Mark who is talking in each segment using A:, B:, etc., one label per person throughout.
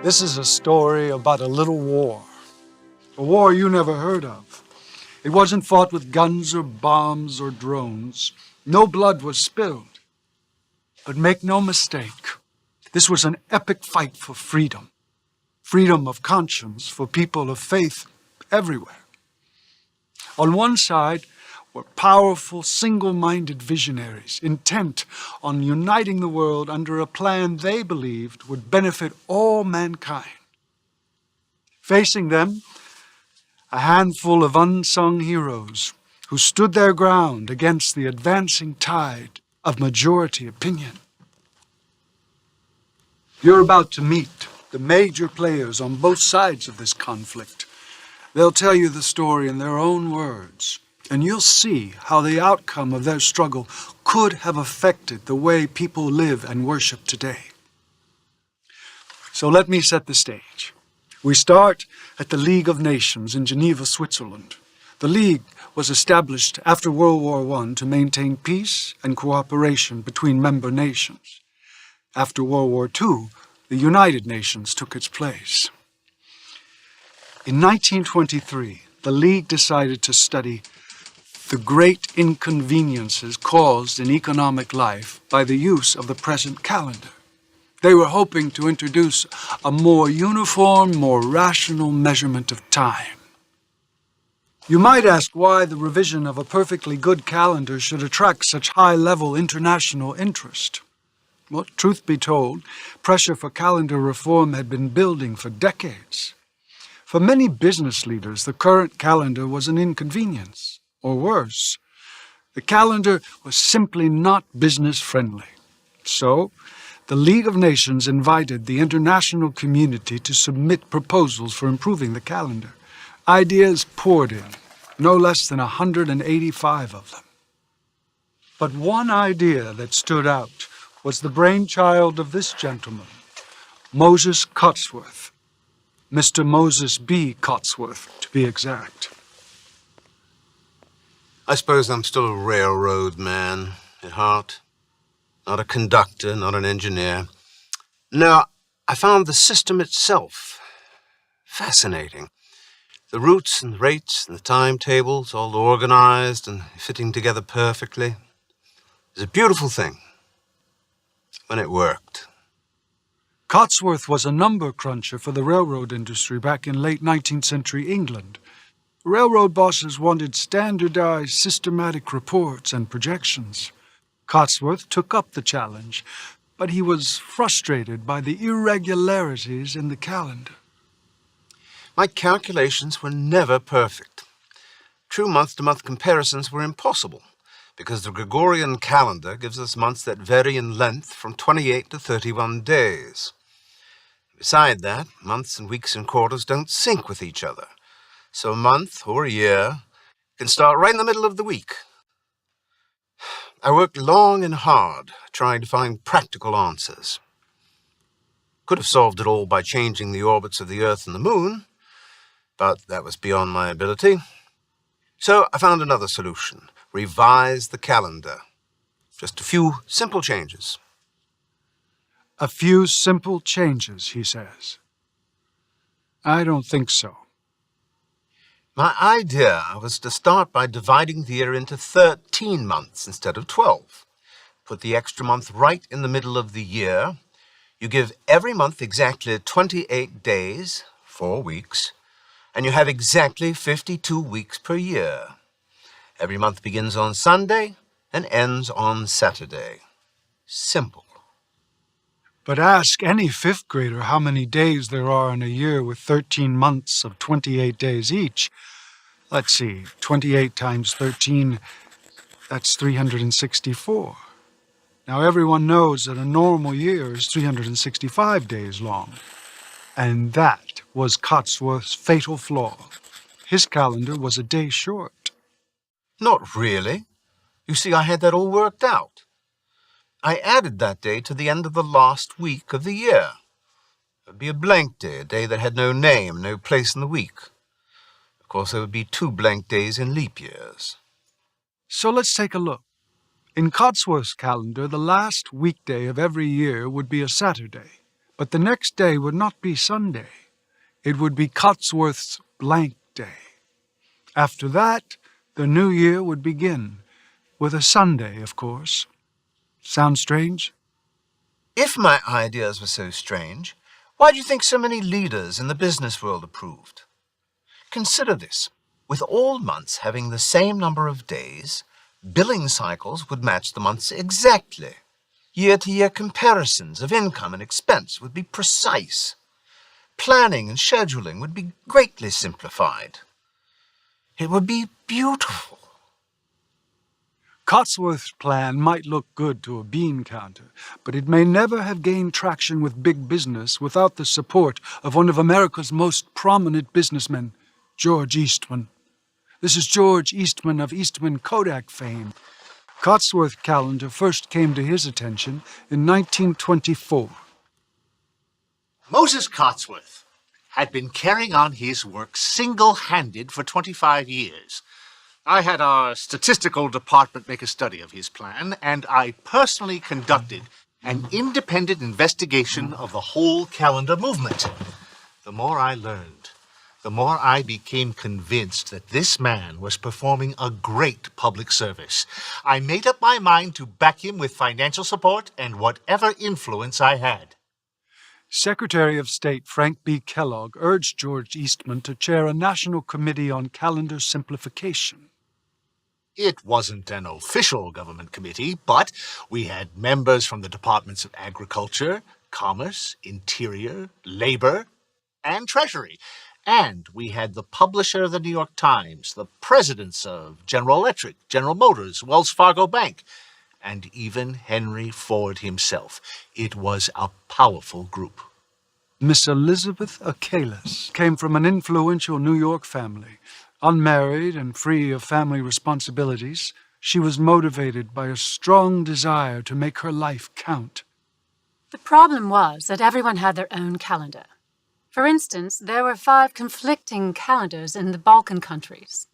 A: This is a story about a little war. A war you never heard of. It wasn't fought with guns or bombs or drones. No blood was spilled. But make no mistake, this was an epic fight for freedom. Freedom of conscience for people of faith everywhere. On one side were powerful, single-minded visionaries intent on uniting the world under a plan they believed would benefit all mankind. Facing them, a handful of unsung heroes who stood their ground against the advancing tide of majority opinion. You're about to meet the major players on both sides of this conflict. They'll tell you the story in their own words, and you'll see how the outcome of their struggle could have affected the way people live and worship today. So let me set the stage. We start at the League of Nations in Geneva, Switzerland. The League was established after World War I to maintain peace and cooperation between member nations. After World War II, the United Nations took its place. In 1923, the League decided to study the great inconveniences caused in economic life by the use of the present calendar. They were hoping to introduce a more uniform, more rational measurement of time. You might ask why the revision of a perfectly good calendar should attract such high-level international interest. Well, truth be told, pressure for calendar reform had been building for decades. For many business leaders, the current calendar was an inconvenience. Or worse, the calendar was simply not business-friendly. So, the League of Nations invited the international community to submit proposals for improving the calendar. Ideas poured in, no less than 185 of them. But one idea that stood out was the brainchild of this gentleman, Moses Cotsworth. Mr. Moses B. Cotsworth, to be exact.
B: I suppose I'm still a railroad man at heart. Not a conductor, not an engineer. No, I found the system itself fascinating. The routes and rates and the timetables all organized and fitting together perfectly. It was a beautiful thing when it worked.
A: Cotsworth was a number cruncher for the railroad industry back in late 19th century England. Railroad bosses wanted standardized, systematic reports and projections. Cotsworth took up the challenge, but he was frustrated by the irregularities in the calendar.
B: My calculations were never perfect. True month-to-month comparisons were impossible, because the Gregorian calendar gives us months that vary in length from 28 to 31 days. Beside that, months and weeks and quarters don't sync with each other. So a month or a year can start right in the middle of the week. I worked long and hard trying to find practical answers. Could have solved it all by changing the orbits of the Earth and the Moon, but that was beyond my ability. So I found another solution: revise the calendar. Just a few simple changes.
A: A few simple changes, he says. I don't think so.
B: My idea was to start by dividing the year into 13 months instead of 12. Put the extra month right in the middle of the year. You give every month exactly 28 days, 4 weeks, and you have exactly 52 weeks per year. Every month begins on Sunday and ends on Saturday. Simple.
A: But ask any fifth grader how many days there are in a year with 13 months of 28 days each. Let's see, 28 times 13, that's 364. Now everyone knows that a normal year is 365 days long. And that was Cotsworth's fatal flaw. His calendar was a day short.
B: Not really. You see, I had that all worked out. I added that day to the end of the last week of the year. It would be a blank day, a day that had no name, no place in the week. Of course, there would be 2 blank days in leap years.
A: So let's take a look. In Cotsworth's calendar, the last weekday of every year would be a Saturday. But the next day would not be Sunday. It would be Cotsworth's blank day. After that, the new year would begin, with a Sunday, of course. Sound strange?
B: If my ideas were so strange, why do you think so many leaders in the business world approved? Consider this. With all months having the same number of days, billing cycles would match the months exactly. Year-to-year comparisons of income and expense would be precise. Planning and scheduling would be greatly simplified. It would be beautiful.
A: Cotsworth's plan might look good to a bean counter, but it may never have gained traction with big business without the support of one of America's most prominent businessmen, George Eastman. This is George Eastman of Eastman Kodak fame. Cotsworth calendar first came to his attention in 1924.
C: Moses Cotsworth had been carrying on his work single-handed for 25 years. I had our statistical department make a study of his plan, and I personally conducted an independent investigation of the whole calendar movement. The more I learned, the more I became convinced that this man was performing a great public service. I made up my mind to back him with financial support and whatever influence I had.
A: Secretary of State Frank B. Kellogg urged George Eastman to chair a national committee on calendar simplification.
C: It wasn't an official government committee, but we had members from the Departments of Agriculture, Commerce, Interior, Labor, and Treasury. And we had the publisher of the New York Times, the presidents of General Electric, General Motors, Wells Fargo Bank, and even Henry Ford himself. It was a powerful group.
A: Miss Elizabeth Acalis came from an influential New York family. Unmarried and free of family responsibilities, she was motivated by a strong desire to make her life count.
D: The problem was that everyone had their own calendar. For instance, there were 5 conflicting calendars in the Balkan countries.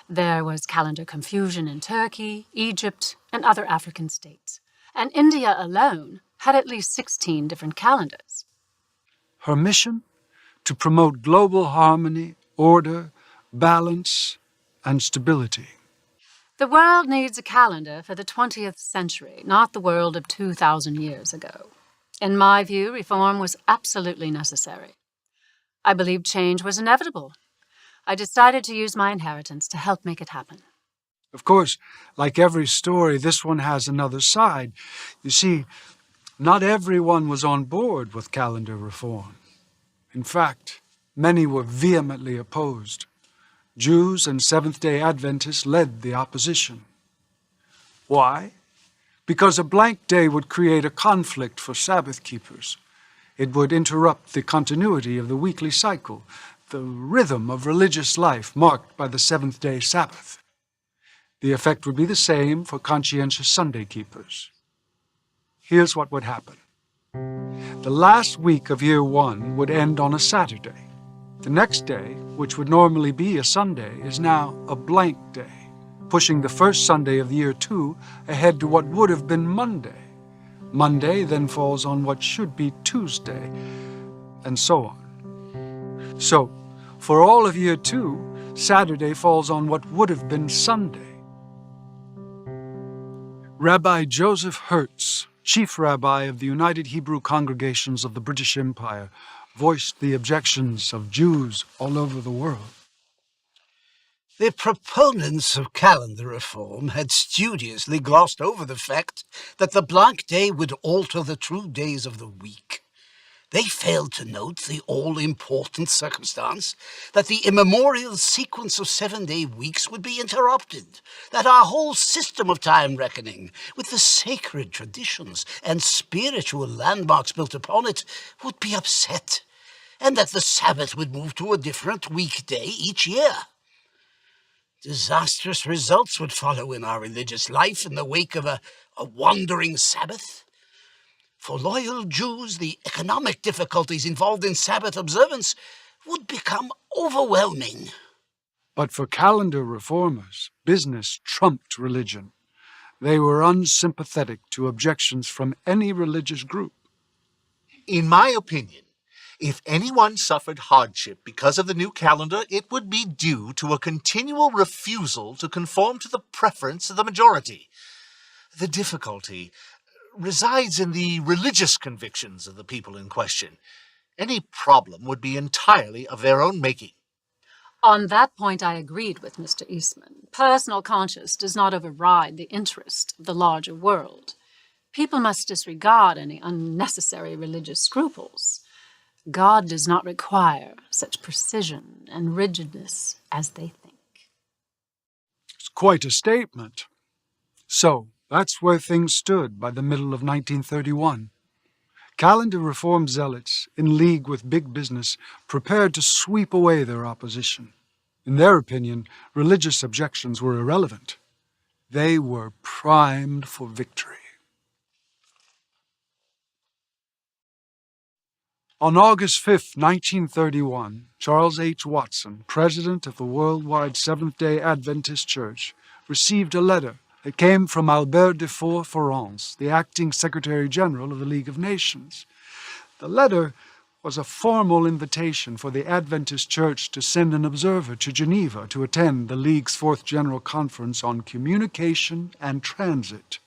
D: There was calendar confusion in Turkey, Egypt, and other African states. And India alone had at least 16 different calendars.
A: Her mission? To promote global harmony, order, balance, and stability.
D: The world needs a calendar for the 20th century, not the world of 2,000 years ago. In my view, reform was absolutely necessary. I believed change was inevitable. I decided to use my inheritance to help make it happen.
A: Of course, like every story, this one has another side. You see, not everyone was on board with calendar reform. In fact, many were vehemently opposed. Jews and Seventh-day Adventists led the opposition. Why? Because a blank day would create a conflict for Sabbath keepers. It would interrupt the continuity of the weekly cycle, the rhythm of religious life marked by the seventh-day Sabbath. The effect would be the same for conscientious Sunday keepers. Here's what would happen. The last week of year 1 would end on a Saturday. The next day, which would normally be a Sunday, is now a blank day, pushing the first Sunday of year 2 ahead to what would have been Monday. Monday then falls on what should be Tuesday, and so on. So, for all of year 2, Saturday falls on what would have been Sunday. Rabbi Joseph Hertz, chief rabbi of the United Hebrew Congregations of the British Empire, voiced the objections of Jews all over the world.
E: The proponents of calendar reform had studiously glossed over the fact that the blank day would alter the true days of the week. They failed to note the all-important circumstance that the immemorial sequence of 7-day weeks would be interrupted, that our whole system of time reckoning, with the sacred traditions and spiritual landmarks built upon it, would be upset, and that the Sabbath would move to a different weekday each year. Disastrous results would follow in our religious life in the wake of a wandering Sabbath. For loyal Jews, the economic difficulties involved in Sabbath observance would become overwhelming.
A: But for calendar reformers, business trumped religion. They were unsympathetic to objections from any religious group.
C: In my opinion, if anyone suffered hardship because of the new calendar, it would be due to a continual refusal to conform to the preference of the majority. The difficulty resides in the religious convictions of the people in question. Any problem would be entirely of their own making.
D: On that point, I agreed with Mr. Eastman. Personal conscience does not override the interest of the larger world. People must disregard any unnecessary religious scruples. God does not require such precision and rigidness as they think.
A: It's quite a statement. So, that's where things stood by the middle of 1931. Calendar reform zealots, in league with big business, prepared to sweep away their opposition. In their opinion, religious objections were irrelevant. They were primed for victory. On August 5, 1931, Charles H. Watson, president of the worldwide Seventh-day Adventist Church, received a letter that came from Albert de Forence, the acting Secretary General of the League of Nations. The letter was a formal invitation for the Adventist Church to send an observer to Geneva to attend the League's Fourth General Conference on Communication and Transit.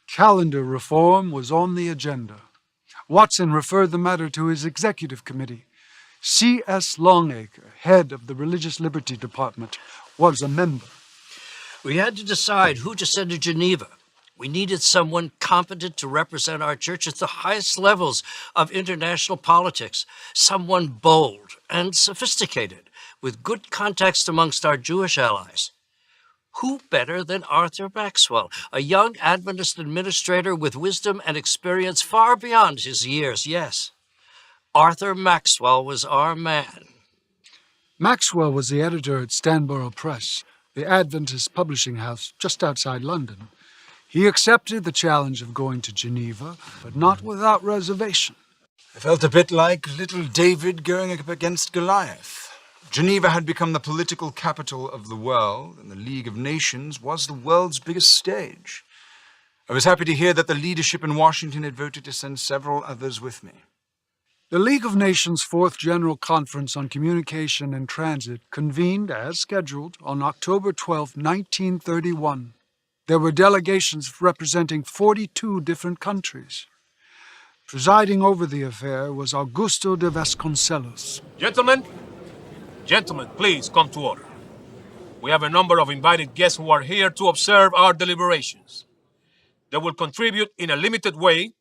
A: Calendar reform was on the agenda. Watson referred the matter to his executive committee. C.S. Longacre, head of the Religious Liberty Department, was a member.
F: We had to decide who to send to Geneva. We needed someone competent to represent our church at the highest levels of international politics, someone bold and sophisticated, with good contacts amongst our Jewish allies. Who better than Arthur Maxwell, a young Adventist administrator with wisdom and experience far beyond his years, yes. Arthur Maxwell was our man.
A: Maxwell was the editor at Stanborough Press, the Adventist publishing house just outside London. He accepted the challenge of going to Geneva, but not without reservation.
G: I felt a bit like little David going up against Goliath. Geneva had become the political capital of the world, and the League of Nations was the world's biggest stage. I was happy to hear that the leadership in Washington had voted to send several others with me.
A: The League of Nations' Fourth General Conference on Communication and Transit convened, as scheduled, on October 12, 1931. There were delegations representing 42 different countries. Presiding over the affair was Augusto de Vasconcelos.
H: Gentlemen, please come to order. We have a number of invited guests who are here to observe our deliberations. They will contribute in a limited way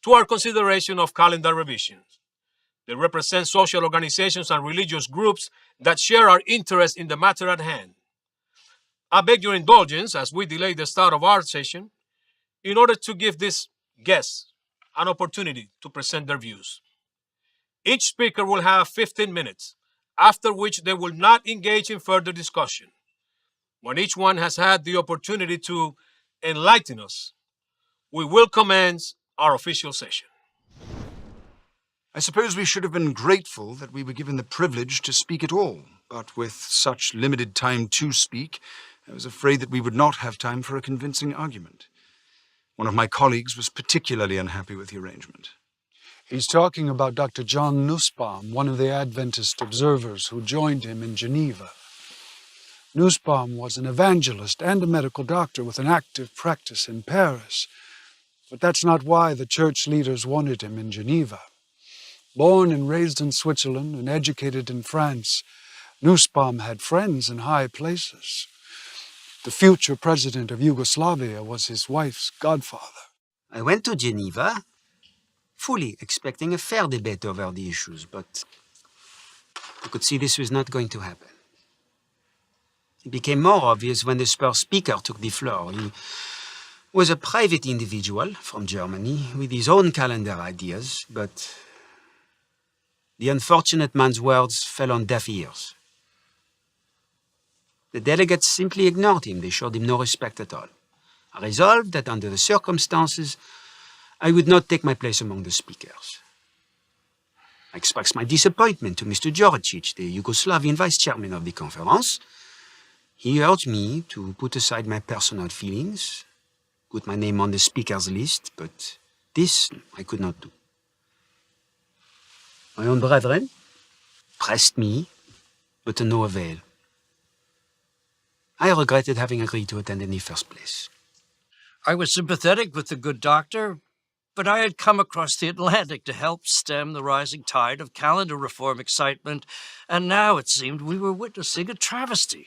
H: to our consideration of calendar revisions. They represent social organizations and religious groups that share our interest in the matter at hand. I beg your indulgence as we delay the start of our session in order to give these guests an opportunity to present their views. Each speaker will have 15 minutes, after which they will not engage in further discussion. When each one has had the opportunity to enlighten us, we will commence our official session.
G: I suppose we should have been grateful that we were given the privilege to speak at all, but with such limited time to speak, I was afraid that we would not have time for a convincing argument. One of my colleagues was particularly unhappy with the arrangement.
A: He's talking about Dr. John Nussbaum, one of the Adventist observers who joined him in Geneva. Nussbaum was an evangelist and a medical doctor with an active practice in Paris. But that's not why the church leaders wanted him in Geneva. Born and raised in Switzerland and educated in France, Nussbaum had friends in high places. The future president of Yugoslavia was his wife's godfather.
E: I went to Geneva, fully expecting a fair debate over the issues, but I could see this was not going to happen. It became more obvious when the first speaker took the floor. He was a private individual from Germany with his own calendar ideas, but the unfortunate man's words fell on deaf ears. The delegates simply ignored him. They showed him no respect at all. I resolved that under the circumstances, I would not take my place among the speakers. I expressed my disappointment to Mr. Djoricic, the Yugoslavian vice-chairman of the conference. He urged me to put aside my personal feelings, put my name on the speakers list, but this I could not do. My own brethren pressed me, but to no avail. I regretted having agreed to attend in the first place.
F: I was sympathetic with the good doctor, but I had come across the Atlantic to help stem the rising tide of calendar reform excitement, and now it seemed we were witnessing a travesty.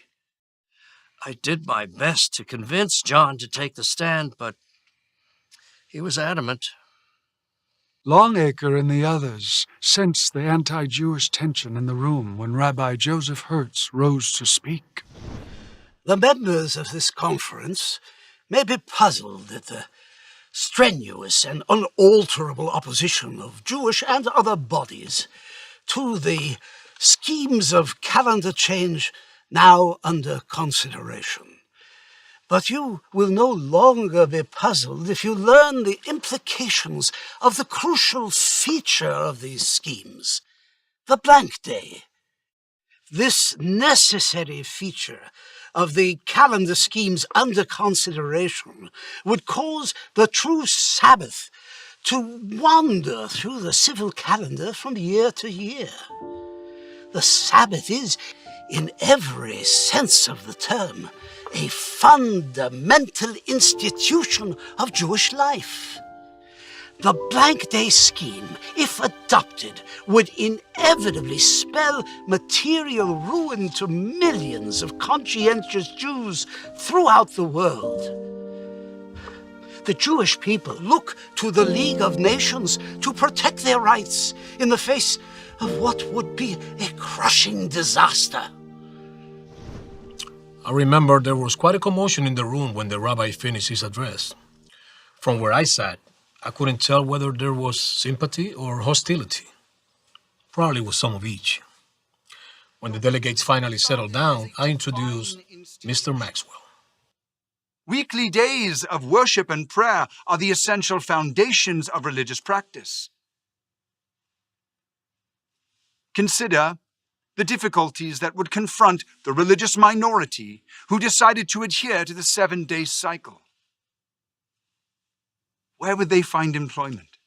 F: I did my best to convince John to take the stand, but he was adamant.
A: Longacre and the others sensed the anti-Jewish tension in the room when Rabbi Joseph Hertz rose to speak.
E: The members of this conference may be puzzled at the strenuous and unalterable opposition of Jewish and other bodies to the schemes of calendar change now under consideration. But you will no longer be puzzled if you learn the implications of the crucial feature of these schemes, the blank day. This necessary feature of the calendar schemes under consideration would cause the true Sabbath to wander through the civil calendar from year to year. The Sabbath is, in every sense of the term, a fundamental institution of Jewish life. The blank day scheme, if adopted, would inevitably spell material ruin to millions of conscientious Jews throughout the world. The Jewish people look to the League of Nations to protect their rights in the face of what would be a crushing disaster.
H: I remember there was quite a commotion in the room when the rabbi finished his address. From where I sat, I couldn't tell whether there was sympathy or hostility. Probably was some of each. When the delegates finally settled down, I introduced Mr. Maxwell.
G: Weekly days of worship and prayer are the essential foundations of religious practice. Consider the difficulties that would confront the religious minority who decided to adhere to the 7-day cycle. Where would they find employment?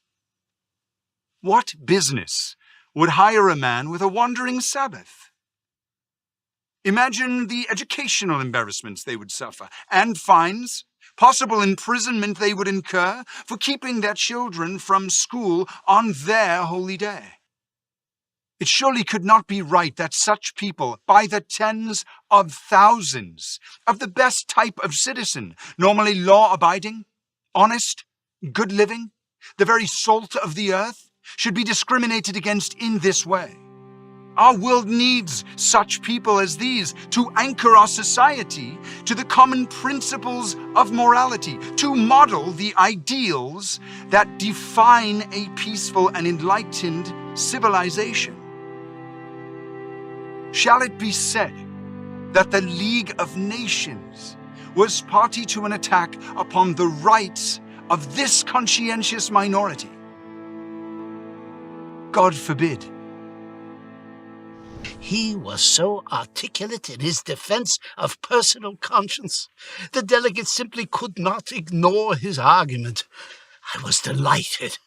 G: What business would hire a man with a wandering Sabbath? Imagine the educational embarrassments they would suffer, and fines, possible imprisonment they would incur for keeping their children from school on their holy day. It surely could not be right that such people, by the tens of thousands, of the best type of citizen, normally law-abiding, honest, good living, the very salt of the earth, should be discriminated against in this way. Our world needs such people as these to anchor our society to the common principles of morality, to model the ideals that define a peaceful and enlightened civilization. Shall it be said that the League of Nations was party to an attack upon the rights of this conscientious minority? God forbid.
E: He was so articulate in his defense of personal conscience. The delegates simply could not ignore his argument. I was delighted.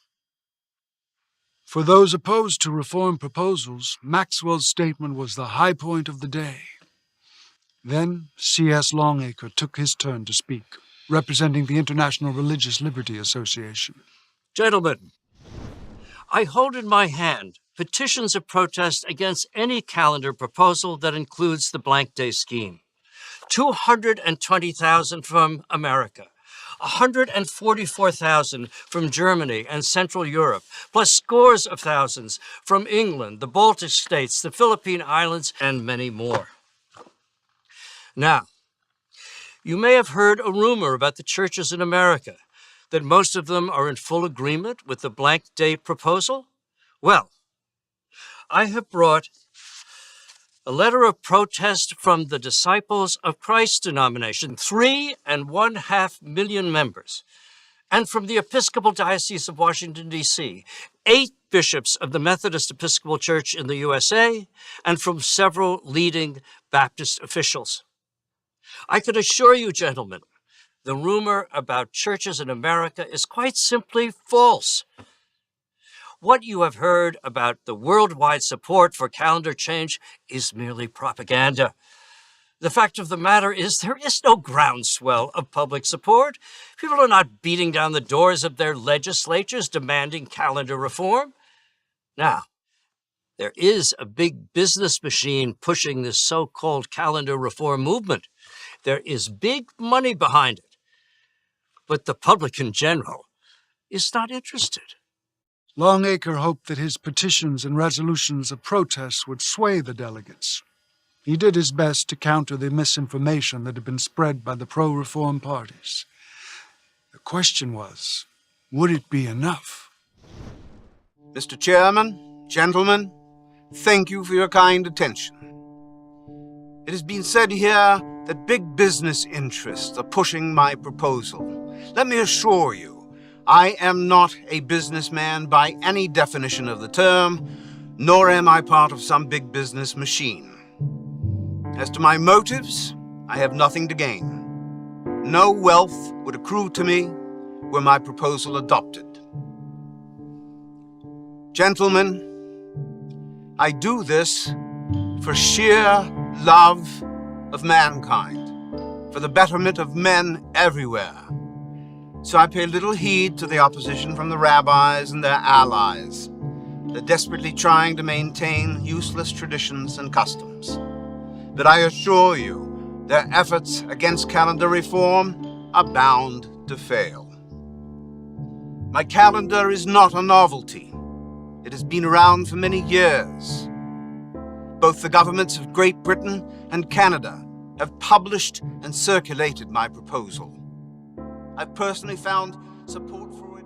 A: For those opposed to reform proposals, Maxwell's statement was the high point of the day. Then C.S. Longacre took his turn to speak, representing the International Religious Liberty Association.
F: Gentlemen, I hold in my hand petitions of protest against any calendar proposal that includes the blank day scheme. 220,000 from America, 144,000 from Germany and Central Europe, plus scores of thousands from England, the Baltic states, the Philippine Islands, and many more. Now, you may have heard a rumor about the churches in America, that most of them are in full agreement with the blank day proposal. Well, I have brought a letter of protest from the Disciples of Christ denomination, 3.5 million members, and from the Episcopal Diocese of Washington, D.C., 8 bishops of the Methodist Episcopal Church in the USA, and from several leading Baptist officials. I can assure you, gentlemen, the rumor about churches in America is quite simply false. What you have heard about the worldwide support for calendar change is merely propaganda. The fact of the matter is there is no groundswell of public support. People are not beating down the doors of their legislatures demanding calendar reform. Now, there is a big business machine pushing this so-called calendar reform movement. There is big money behind it. But the public in general is not interested.
A: Longacre hoped that his petitions and resolutions of protest would sway the delegates. He did his best to counter the misinformation that had been spread by the pro-reform parties. The question was, would it be enough?
B: Mr. Chairman, gentlemen, thank you for your kind attention. It has been said here that big business interests are pushing my proposal. Let me assure you, I am not a businessman by any definition of the term, nor am I part of some big business machine. As to my motives, I have nothing to gain. No wealth would accrue to me were my proposal adopted. Gentlemen, I do this for sheer love of mankind, for the betterment of men everywhere. So I pay little heed to the opposition from the rabbis and their allies. They're desperately trying to maintain useless traditions and customs. But I assure you, their efforts against calendar reform are bound to fail. My calendar is not a novelty. It has been around for many years. Both the governments of Great Britain and Canada have published and circulated my proposal. I've personally found support for it.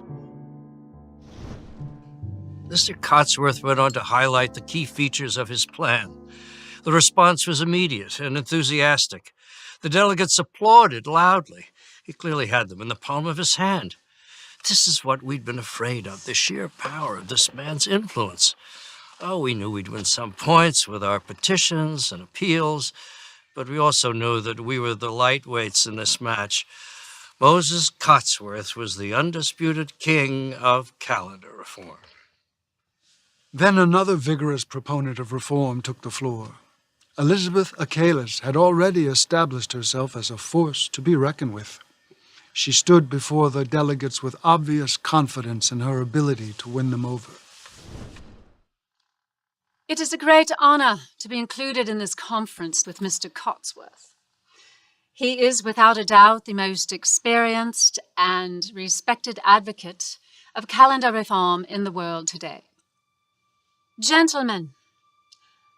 F: Mr. Cotsworth went on to highlight the key features of his plan. The response was immediate and enthusiastic. The delegates applauded loudly. He clearly had them in the palm of his hand. This is what we'd been afraid of, the sheer power of this man's influence. Oh, we knew we'd win some points with our petitions and appeals, but we also knew that we were the lightweights in this match. Moses Cotsworth was the undisputed king of calendar reform.
A: Then another vigorous proponent of reform took the floor. Elizabeth Achelis had already established herself as a force to be reckoned with. She stood before the delegates with obvious confidence in her ability to win them over.
D: It is a great honor to be included in this conference with Mr. Cotsworth. He is without a doubt the most experienced and respected advocate of calendar reform in the world today. Gentlemen,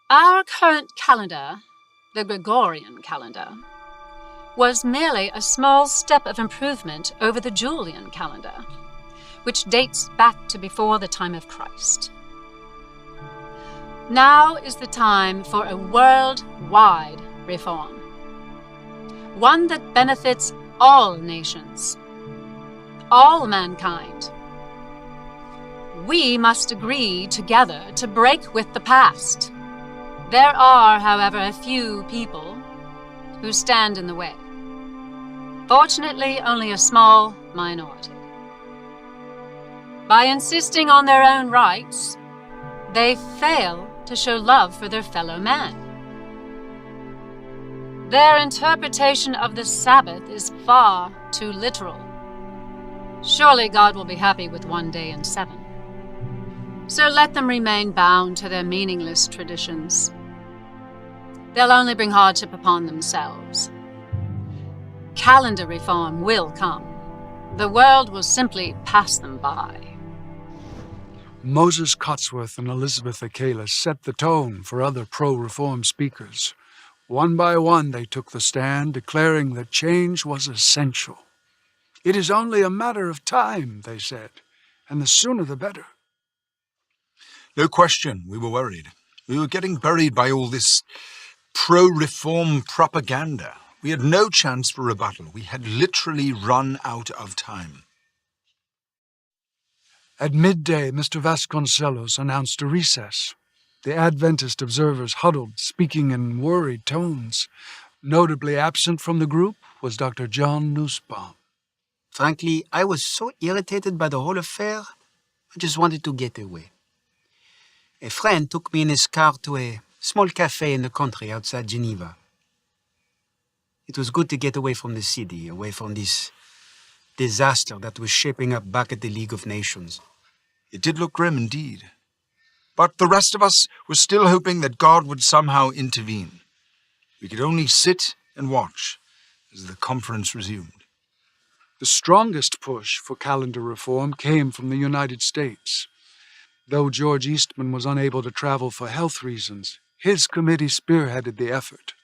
D: our current calendar, the Gregorian calendar, was merely a small step of improvement over the Julian calendar, which dates back to before the time of Christ. Now is the time for a worldwide reform, one that benefits all nations, all mankind. We must agree together to break with the past. There are, however, a few people who stand in the way. Fortunately, only a small minority. By insisting on their own rights, they fail to show love for their fellow man. Their interpretation of the Sabbath is far too literal. Surely God will be happy with 1 day in 7. So let them remain bound to their meaningless traditions. They'll only bring hardship upon themselves. Calendar reform will come. The world will simply pass them by.
A: Moses Cotsworth and Elizabeth Achelis set the tone for other pro-reform speakers. One by one they took the stand, declaring that change was essential. It is only a matter of time, they said, and the sooner the better.
G: No question, we were worried. We were getting buried by all this pro-reform propaganda. We had no chance for rebuttal. We had literally run out of time.
A: At midday, Mr. Vasconcelos announced a recess. The Adventist observers huddled, speaking in worried tones. Notably absent from the group was Dr. John Nussbaum.
E: Frankly, I was so irritated by the whole affair, I just wanted to get away. A friend took me in his car to a small cafe in the country outside Geneva. It was good to get away from the city, away from this disaster that was shaping up back at the League of Nations.
G: It did look grim indeed. But the rest of us were still hoping that God would somehow intervene. We could only sit and watch as the conference resumed.
A: The strongest push for calendar reform came from the United States. Though George Eastman was unable to travel for health reasons, his committee spearheaded the effort.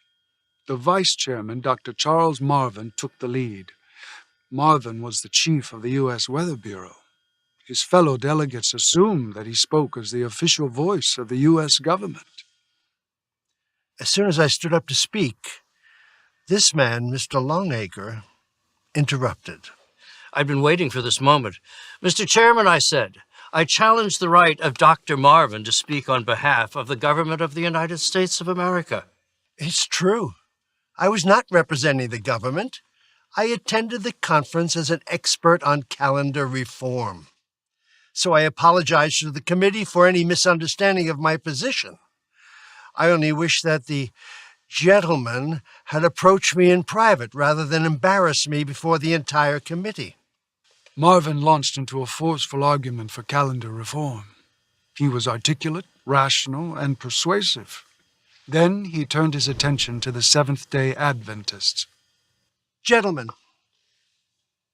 A: The vice chairman, Dr. Charles Marvin, took the lead. Marvin was the chief of the U.S. Weather Bureau. His fellow delegates assumed that he spoke as the official voice of the U.S. government.
I: As soon as I stood up to speak, this man, Mr. Longacre, interrupted.
F: I'd been waiting for this moment. Mr. Chairman, I said, I challenge the right of Dr. Marvin to speak on behalf of the government of the United States of America.
I: It's true. I was not representing the government. I attended the conference as an expert on calendar reform. So I apologize to the committee for any misunderstanding of my position. I only wish that the gentleman had approached me in private rather than embarrass me before the entire committee.
A: Marvin launched into a forceful argument for calendar reform. He was articulate, rational, and persuasive. Then he turned his attention to the Seventh-day Adventists.
I: Gentlemen,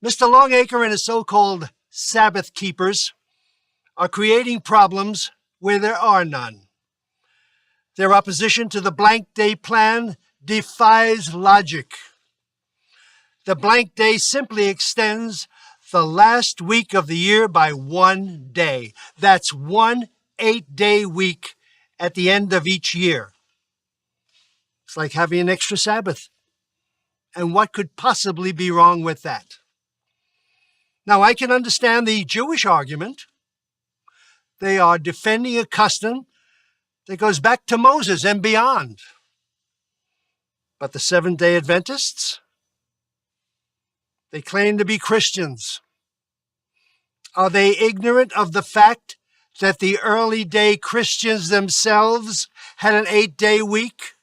I: Mr. Longacre and his so-called Sabbath keepers are creating problems where there are none. Their opposition to the blank day plan defies logic. The blank day simply extends the last week of the year by 1 day. That's 1 8-day week at the end of each year. It's like having an extra Sabbath. And what could possibly be wrong with that? Now, I can understand the Jewish argument. They are defending a custom that goes back to Moses and beyond. But the Seventh-day Adventists, they claim to be Christians. Are they ignorant of the fact that the early day Christians themselves had an 8-day week?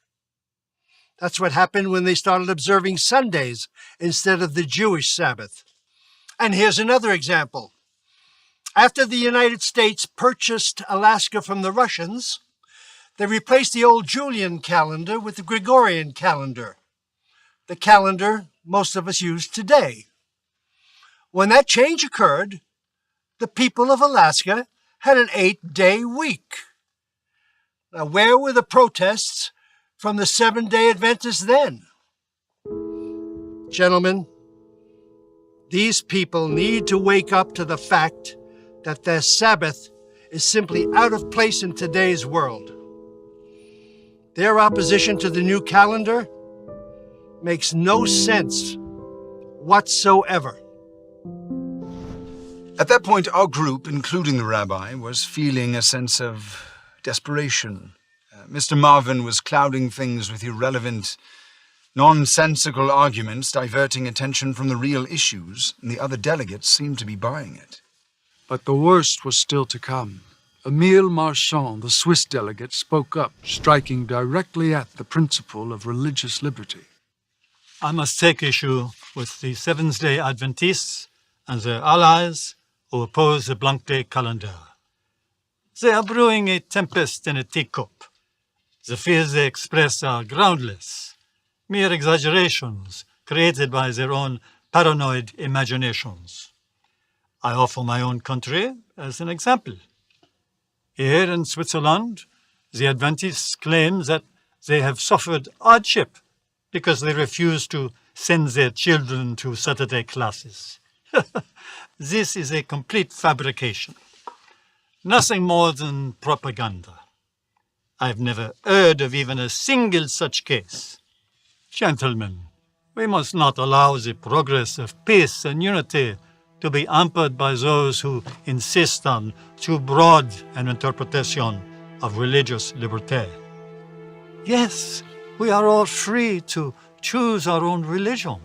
I: That's what happened when they started observing Sundays instead of the Jewish Sabbath. And here's another example. After the United States purchased Alaska from the Russians, they replaced the old Julian calendar with the Gregorian calendar, the calendar most of us use today. When that change occurred, the people of Alaska had an 8-day week. Now, where were the protests from the Seventh-day Adventists then? Gentlemen, these people need to wake up to the fact that their Sabbath is simply out of place in today's world. Their opposition to the new calendar makes no sense whatsoever.
G: At that point, our group, including the rabbi, was feeling a sense of desperation. Mr. Marvin was clouding things with irrelevant, nonsensical arguments, diverting attention from the real issues, and the other delegates seemed to be buying it.
A: But the worst was still to come. Émile Marchand, the Swiss delegate, spoke up, striking directly at the principle of religious liberty.
J: I must take issue with the Seventh-day Adventists and their allies who oppose the blank day calendar. They are brewing a tempest in a teacup. The fears they express are groundless, mere exaggerations created by their own paranoid imaginations. I offer my own country as an example. Here in Switzerland, the Adventists claim that they have suffered hardship because they refuse to send their children to Saturday classes. This is a complete fabrication. Nothing more than propaganda. I've never heard of even a single such case. Gentlemen, we must not allow the progress of peace and unity to be hampered by those who insist on too broad an interpretation of religious liberty. Yes, we are all free to choose our own religion.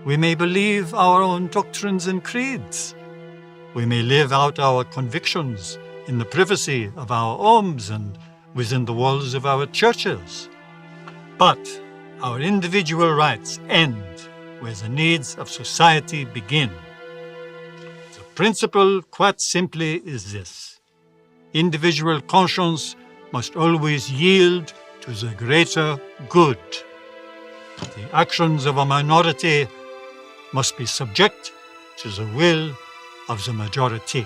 J: We may believe our own doctrines and creeds. we may live out our convictions in the privacy of our homes and within the walls of our churches. But our individual rights end where the needs of society begin. The principle, quite simply, is this: individual conscience must always yield to the greater good. The actions of a minority must be subject to the will of the majority.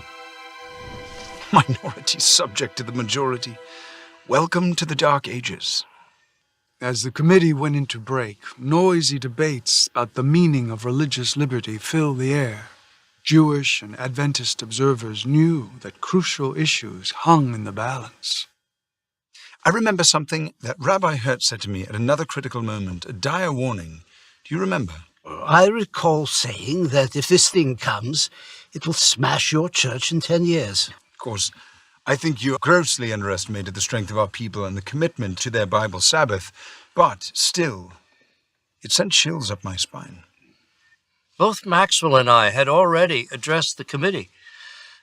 G: Minority subject to the majority. Welcome to the Dark Ages.
A: As the committee went into break, noisy debates about the meaning of religious liberty filled the air. Jewish and Adventist observers knew that crucial issues hung in the balance.
G: I remember something that Rabbi Hertz said to me at another critical moment, a dire warning. Do you remember?
E: I recall saying that if this thing comes, it will smash your church in 10 years.
G: Of course, I think you grossly underestimated the strength of our people and the commitment to their Bible Sabbath, but still, it sent chills up my spine.
F: Both Maxwell and I had already addressed the committee.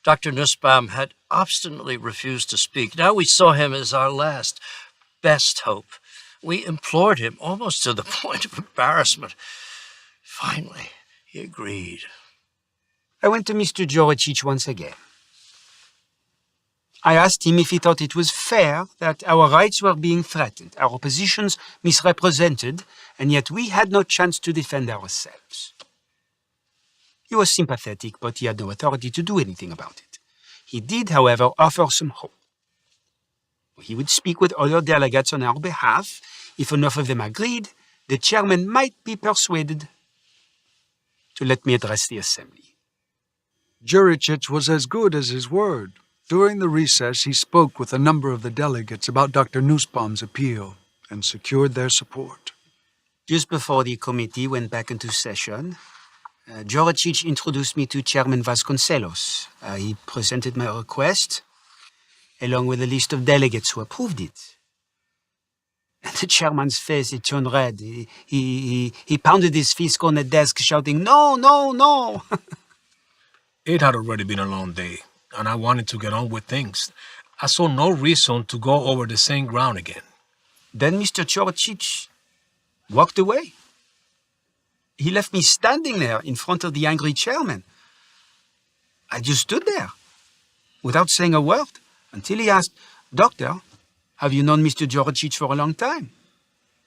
F: Dr. Nussbaum had obstinately refused to speak. Now we saw him as our last, best hope. We implored him almost to the point of embarrassment. Finally, he agreed.
K: I went to Mr. Joricic once again. I asked him if he thought it was fair that our rights were being threatened, our positions misrepresented, and yet we had no chance to defend ourselves. He was sympathetic, but he had no authority to do anything about it. He did, however, offer some hope. He would speak with other delegates on our behalf. If enough of them agreed, the chairman might be persuaded to let me address the assembly.
A: Juricic was as good as his word. During the recess, he spoke with a number of the delegates about Dr. Nussbaum's appeal and secured their support.
K: Just before the committee went back into session, Juricic introduced me to Chairman Vasconcelos. He presented my request, along with a list of delegates who approved it. And the chairman's face, it turned red. He pounded his fist on the desk, shouting, "No, no, no!"
H: It had already been a long day, and I wanted to get on with things. I saw no reason to go over the same ground again.
K: Then Mr. Juricic walked away. He left me standing there in front of the angry chairman. I just stood there, without saying a word, until he asked, "Doctor, have you known Mr. Juricic for a long time?"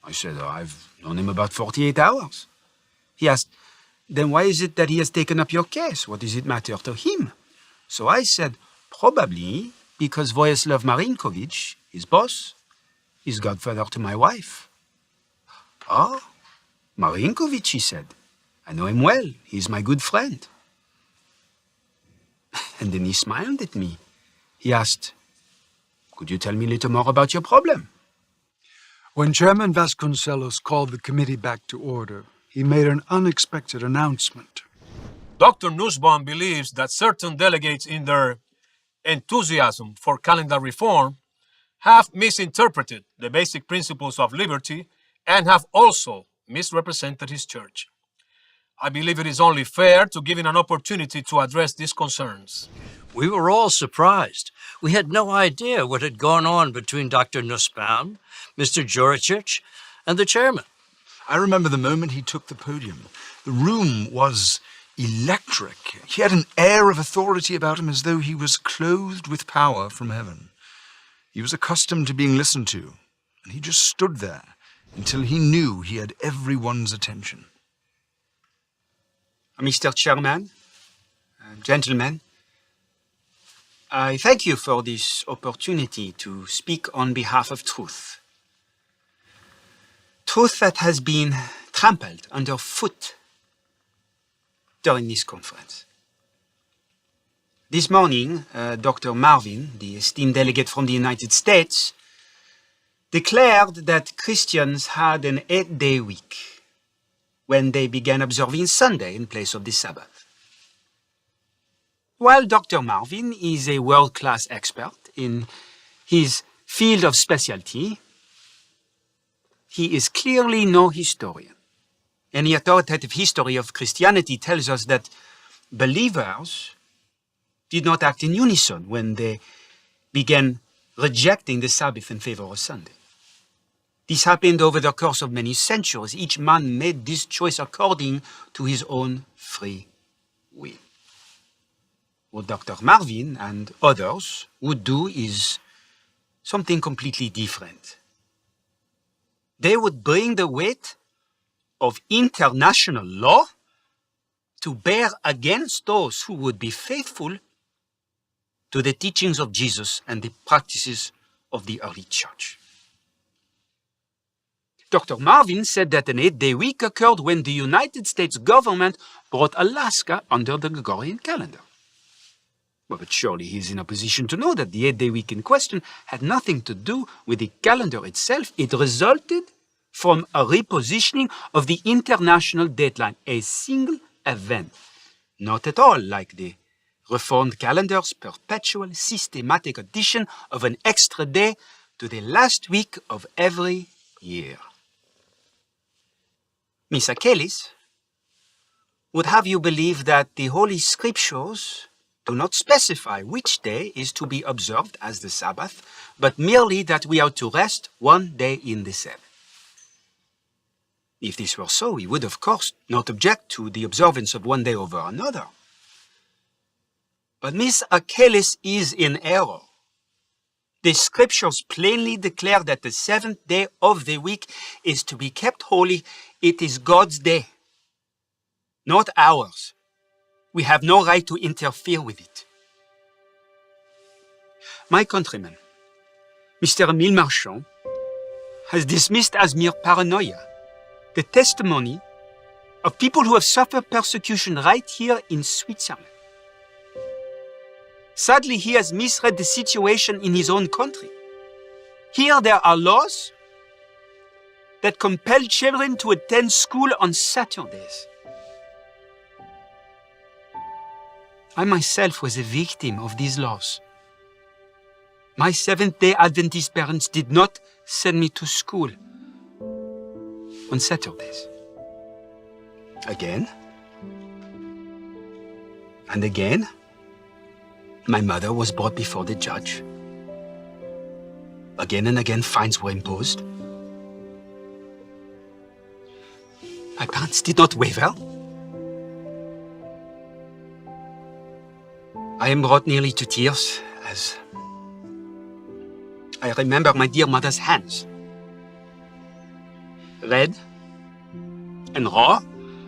K: I said, "I've known him about 48 hours. He asked, "Then why is it that he has taken up your case? What does it matter to him?" So I said, "Probably because Vojislav Marinkovic, his boss, is godfather to my wife." "Oh, Marinkovic," he said. "I know him well. He's my good friend." And then he smiled at me. He asked, "Could you tell me a little more about your problem?"
A: When Chairman Vasconcelos called the committee back to order, he made an unexpected announcement.
H: Dr. Nussbaum believes that certain delegates in their enthusiasm for calendar reform have misinterpreted the basic principles of liberty and have also misrepresented his church. I believe it is only fair to give him an opportunity to address these concerns.
F: We were all surprised. We had no idea what had gone on between Dr. Nussbaum, Mr. Juricic, and the chairman.
G: I remember the moment he took the podium. The room was electric. He had an air of authority about him as though he was clothed with power from heaven. He was accustomed to being listened to, and he just stood there until he knew he had everyone's attention.
K: Mr. Chairman, gentlemen, I thank you for this opportunity to speak on behalf of truth. Truth that has been trampled underfoot during this conference. This morning, Dr. Marvin, the esteemed delegate from the United States, declared that Christians had an 8-day week when they began observing Sunday in place of the Sabbath. While Dr. Marvin is a world-class expert in his field of specialty, he is clearly no historian. Any authoritative history of Christianity tells us that believers did not act in unison when they began rejecting the Sabbath in favor of Sunday. This happened over the course of many centuries. Each man made this choice according to his own free will. What Dr. Marvin and others would do is something completely different. They would bring the weight of international law to bear against those who would be faithful to the teachings of Jesus and the practices of the early church. Dr. Marvin said that an 8-day week occurred when the United States government brought Alaska under the Gregorian calendar. Well, but surely he is in a position to know that the 8-day week in question had nothing to do with the calendar itself. It resulted from a repositioning of the international dateline, a single event, not at all like the Reformed calendar's perpetual systematic addition of an extra day to the last week of every year. Miss Achilles would have you believe that the Holy Scriptures do not specify which day is to be observed as the Sabbath, but merely that we are to rest one day in the 7th. If this were so, we would, of course, not object to the observance of one day over another. But Miss Achilles is in error. The Scriptures plainly declare that the 7th day of the week is to be kept holy. It is God's day, not ours. We have no right to interfere with it. My countryman, Mr. Emile Marchand, has dismissed as mere paranoia the testimony of people who have suffered persecution right here in Switzerland. Sadly, he has misread the situation in his own country. Here there are laws that compel children to attend school on Saturdays. I myself was a victim of these laws. My Seventh-day Adventist parents did not send me to school on Saturdays. Again and again, my mother was brought before the judge. Again and again, fines were imposed. My parents did not waver. I am brought nearly to tears as I remember my dear mother's hands, red and raw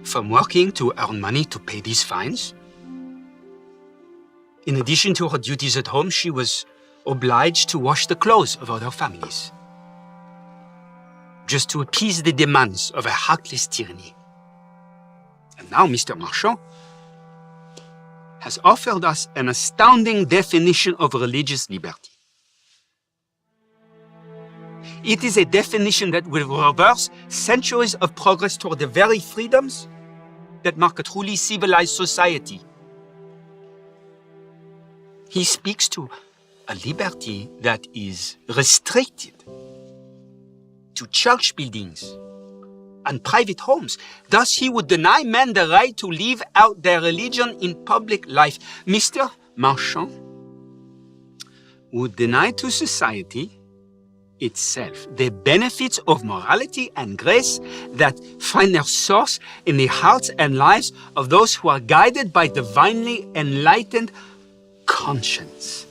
K: from working to earn money to pay these fines. In addition to her duties at home, she was obliged to wash the clothes of other families, just to appease the demands of a heartless tyranny. And now Mr. Marchand has offered us an astounding definition of religious liberty. It is a definition that will reverse centuries of progress toward the very freedoms that mark a truly civilized society. He speaks to a liberty that is restricted to church buildings and private homes. Thus, he would deny men the right to live out their religion in public life. Mr. Marchand would deny to society itself the benefits of morality and grace that find their source in the hearts and lives of those who are guided by divinely enlightened conscience.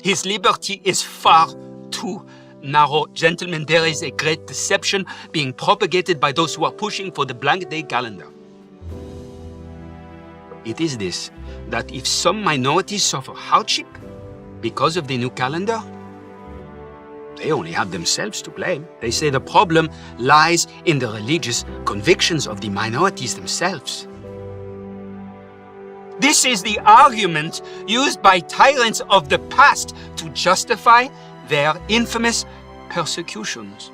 K: His liberty is far too narrow. Gentlemen, there is a great deception being propagated by those who are pushing for the blank day calendar. It is this, that if some minorities suffer hardship because of the new calendar, they only have themselves to blame. They say the problem lies in the religious convictions of the minorities themselves. This is the argument used by tyrants of the past to justify their infamous persecutions.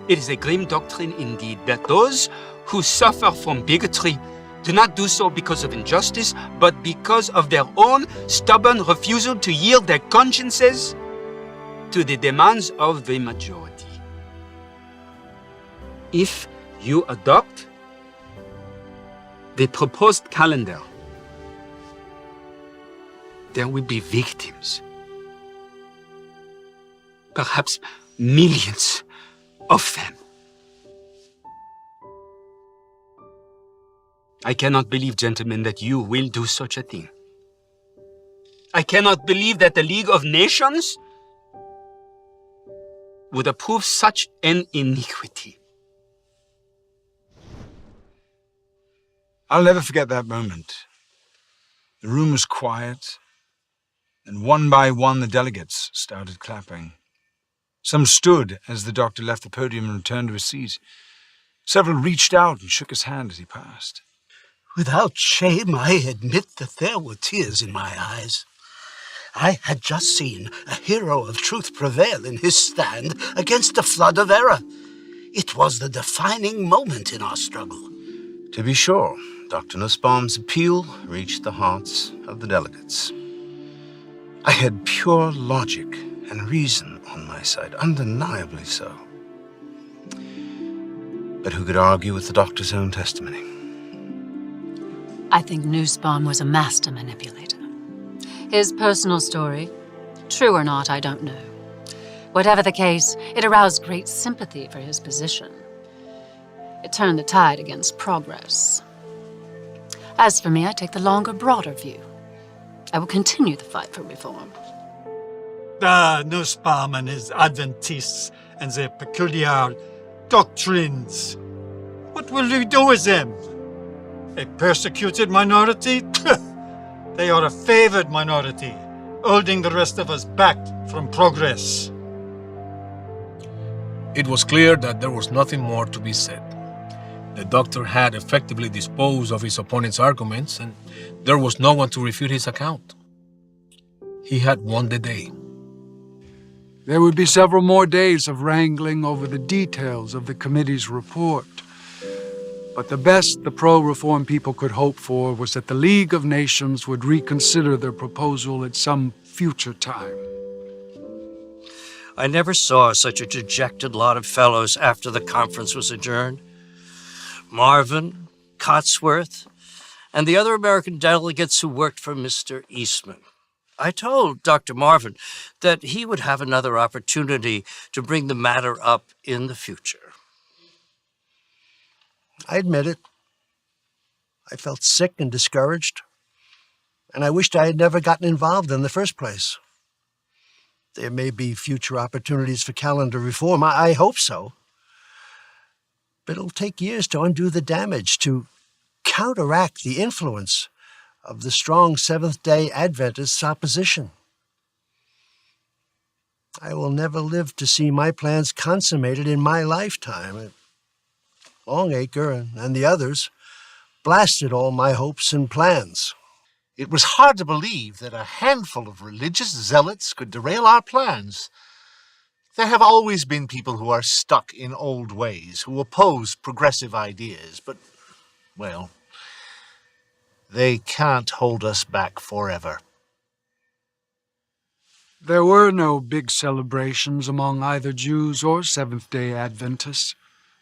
K: It is a grim doctrine indeed that those who suffer from bigotry do not do so because of injustice, but because of their own stubborn refusal to yield their consciences to the demands of the majority. If you adopt the proposed calendar, there will be victims. Perhaps millions of them. I cannot believe, gentlemen, that you will do such a thing. I cannot believe that the League of Nations would approve such an iniquity.
G: I'll never forget that moment. The room was quiet, and one by one the delegates started clapping. Some stood as the doctor left the podium and returned to his seat. Several reached out and shook his hand as he passed.
E: Without shame, I admit that there were tears in my eyes. I had just seen a hero of truth prevail in his stand against a flood of error. It was the defining moment in our struggle.
B: To be sure, Dr. Nussbaum's appeal reached the hearts of the delegates. I had pure logic and reason on my side, undeniably so. But who could argue with the doctor's own testimony?
D: I think Nussbaum was a master manipulator. His personal story, true or not, I don't know. Whatever the case, it aroused great sympathy for his position. It turned the tide against progress. As for me, I take the longer, broader view. I will continue the fight for reform.
J: Nussbaum and his Adventists and their peculiar doctrines. What will we do with them? A persecuted minority? They are a favored minority, holding the rest of us back from progress.
H: It was clear that there was nothing more to be said. The doctor had effectively disposed of his opponent's arguments, and there was no one to refute his account. He had won the day.
A: There would be several more days of wrangling over the details of the committee's report. But the best the pro-reform people could hope for was that the League of Nations would reconsider their proposal at some future time.
F: I never saw such a dejected lot of fellows after the conference was adjourned. Marvin, Cotsworth, and the other American delegates who worked for Mr. Eastman. I told Dr. Marvin that he would have another opportunity to bring the matter up in the future.
I: I admit it. I felt sick and discouraged, and I wished I had never gotten involved in the first place. There may be future opportunities for calendar reform. I hope so. But it'll take years to undo the damage, to counteract the influence of the strong Seventh-day Adventists' opposition. I will never live to see my plans consummated in my lifetime. Longacre and the others blasted all my hopes and plans.
C: It was hard to believe that a handful of religious zealots could derail our plans. There have always been people who are stuck in old ways, who oppose progressive ideas, but, well, they can't hold us back forever.
A: There were no big celebrations among either Jews or Seventh-day Adventists.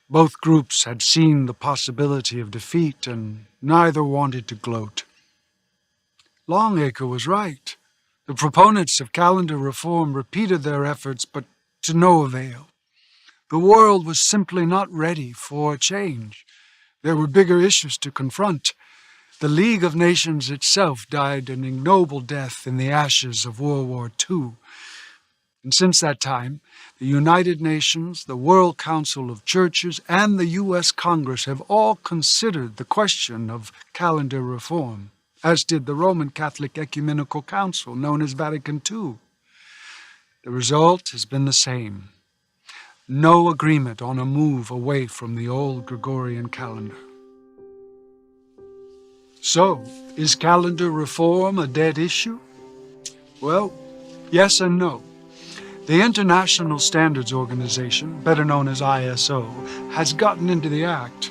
A: Both groups had seen the possibility of defeat, and neither wanted to gloat. Longacre was right. The proponents of calendar reform repeated their efforts, but to no avail. The world was simply not ready for change. There were bigger issues to confront. The League of Nations itself died an ignoble death in the ashes of World War II. And since that time, the United Nations, the World Council of Churches, and the U.S. Congress have all considered the question of calendar reform, as did the Roman Catholic Ecumenical Council, known as Vatican II. The result has been the same. No agreement on a move away from the old Gregorian calendar. So, is calendar reform a dead issue? Well, yes and no. The International Standards Organization, better known as ISO, has gotten into the act.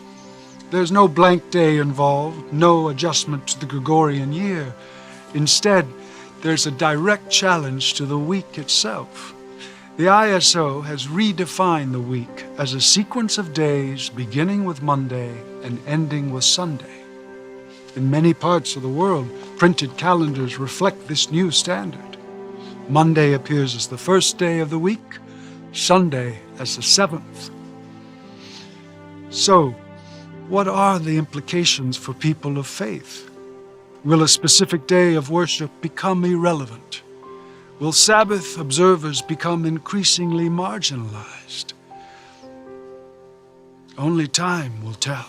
A: There's no blank day involved, no adjustment to the Gregorian year. Instead, there's a direct challenge to the week itself. The ISO has redefined the week as a sequence of days beginning with Monday and ending with Sunday. In many parts of the world, printed calendars reflect this new standard. Monday appears as the first day of the week, Sunday as the seventh. So, what are the implications for people of faith? Will a specific day of worship become irrelevant? Will Sabbath observers become increasingly marginalized? Only time will tell.